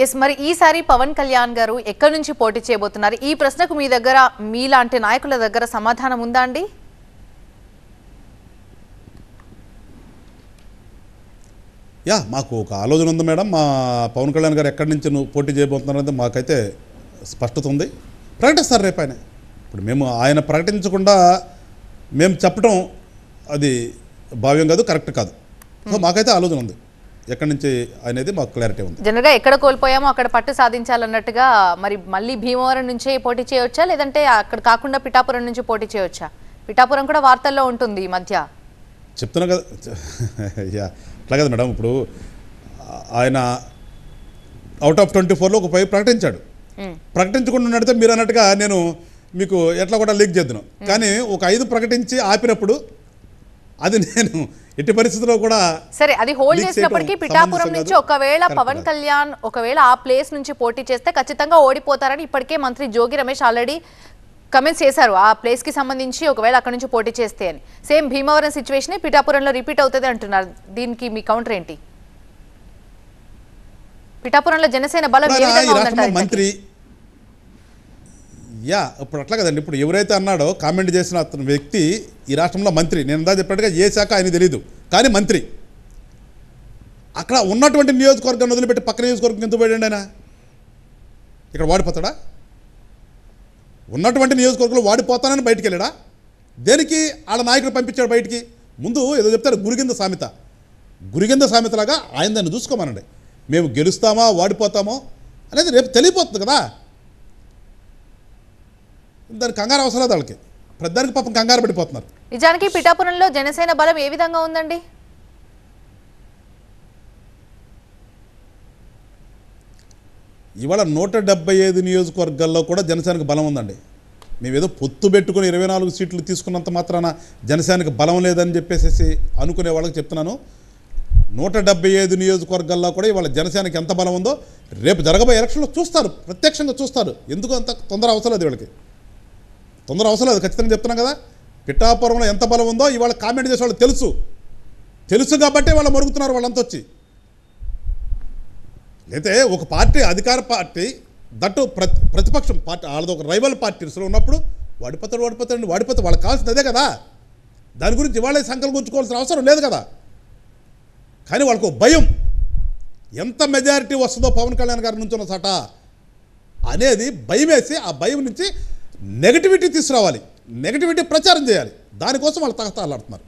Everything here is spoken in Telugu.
ఎస్, మరి ఈసారి పవన్ కళ్యాణ్ గారు ఎక్కడి నుంచి పోటీ చేయబోతున్నారు? ఈ ప్రశ్నకు మీ దగ్గర మీలాంటి నాయకుల దగ్గర సమాధానం ఉందా అండి? మాకు ఒక ఆలోచన ఉంది మేడం. మా పవన్ కళ్యాణ్ గారు ఎక్కడి నుంచి పోటీ చేయబోతున్నారనేది మాకైతే స్పష్టత ఉంది. ప్రకటిస్తారు రేపు ఆయన. ఇప్పుడు మేము ఆయన ప్రకటించకుండా మేము చెప్పడం అది భావ్యం కాదు, కరెక్ట్ కాదు. సో మాకైతే ఆలోచన ఉంది ఎక్కడి నుంచి అనేది మాకు క్లారిటీ ఉంది. జనరల్గా ఎక్కడ కోల్పోయామో అక్కడ పట్టు సాధించాలన్నట్టుగా మరి మళ్ళీ భీమవరం నుంచే పోటీ చేయవచ్చా, లేదంటే అక్కడ కాకుండా పిఠాపురం నుంచి పోటీ చేయవచ్చా? పిఠాపురం కూడా వార్తల్లో ఉంటుంది ఈ మధ్య. చెప్తున్నా కదా అట్లా కదా మేడం. ఇప్పుడు ఆయన అవుట్ ఆఫ్ 24లో ఒక 5 ప్రకటించాడు. ప్రకటించకుండా నడితే మీరు అన్నట్టుగా నేను మీకు ఎట్లా కూడా లీక్ చేద్దాను. కానీ ఒక 5 ప్రకటించి ఆపినప్పుడు అది నేను ఎట్టి పరిస్థితుల్లో కూడా సరే, అది హోల్డ్ చేసినప్పటికీ పిఠాపురం నుంచి ఒకవేళ పవన్ కళ్యాణ్ ఆ ప్లేస్ నుంచి పోటీ చేస్తే ఖచ్చితంగా ఓడిపోతారని ఇప్పటికే మంత్రి జోగి రమేష్ ఆల్రెడీ కమెంట్స్ చేశారు. ఆ ప్లేస్ కి సంబంధించి ఒకవేళ అక్కడ నుంచి పోటీ చేస్తే అని. సేమ్ భీమవరం సిచ్యువేషన్ పిఠాపురంలో రిపీట్ అవుతుంది అంటున్నారు. దీనికి మీ కౌంటర్ ఏంటి? పిఠాపురంలో జనసేన బలం ఏ విధంగా ఉందంటారు? మంత్రి ఇప్పుడు అట్లా కదండి. ఇప్పుడు ఎవరైతే అన్నాడో కామెంట్ చేసిన అతని వ్యక్తి ఈ రాష్ట్రంలో మంత్రి. నేను ఇందా చెప్పినట్టుగా ఏ శాఖ ఆయన తెలియదు, కానీ మంత్రి. అక్కడ ఉన్నటువంటి నియోజకవర్గాన్ని వదిలిపెట్టి పక్క నియోజకవర్గం ఎంత పోయాడు ఆయన? ఇక్కడ వాడిపోతాడా? ఉన్నటువంటి నియోజకవర్గంలో వాడిపోతానని బయటికి వెళ్ళాడా? దేనికి వాళ్ళ నాయకులు పంపించాడు బయటికి? ముందు ఏదో చెప్తారు గురిగింద సామెత. గురిగింద సామెతలాగా ఆయన దాన్ని చూసుకోమనండి. మేము గెలుస్తామా వాడిపోతామో అనేది రేపు తెలియపోతుంది కదా. దానికి కంగారు అవసరం లేదు వాళ్ళకి. ప్రతిదానికి పాపం కంగారు పడిపోతున్నారు. నిజానికి పిఠాపురంలో జనసేన బలం ఏ విధంగా ఉందండి? ఇవాళ 175 నియోజకవర్గాల్లో కూడా జనసేనకు బలం ఉందండి. మేమేదో పొత్తు పెట్టుకుని 24 సీట్లు తీసుకున్నంత మాత్రాన జనసేనకు బలం లేదని చెప్పేసి అనుకునే వాళ్ళకి చెప్తున్నాను. 175 నియోజకవర్గాల్లో కూడా ఇవాళ జనసేనకి ఎంత బలం ఉందో రేపు జరగబోయే ఎలక్షన్లో చూస్తారు, ప్రత్యక్షంగా చూస్తారు. ఎందుకు అంత తొందర అవసరం లేదు వీళ్ళకి, తొందర అవసరం లేదు. ఖచ్చితంగా చెప్తున్నాం కదా. పిఠాపురంలో ఎంత బలం ఉందో ఇవాళ కామెంట్ చేసే వాళ్ళు తెలుసు కాబట్టి వాళ్ళు మరుగుతున్నారు వాళ్ళంతా వచ్చి. అయితే ఒక పార్టీ అధికార పార్టీ దట్టు ప్రతిపక్షం పార్టీ వాళ్ళది ఒక రైవల్ పార్టీస్లో ఉన్నప్పుడు వాడిపోతాడు వాళ్ళకి కావాల్సింది అదే కదా. దాని గురించి వాళ్ళే సంకల్పం గుంచుకోవాల్సిన అవసరం లేదు కదా. కానీ వాళ్ళకు భయం, ఎంత మెజారిటీ వస్తుందో పవన్ కళ్యాణ్ గారి నుంచి ఉన్న సట అనేది భయం వేసి ఆ భయం నుంచి నెగటివిటీ తీసుకురావాలి, నెగటివిటీ ప్రచారం చేయాలి. దానికోసం వాళ్ళు తహతలాడుతున్నారు.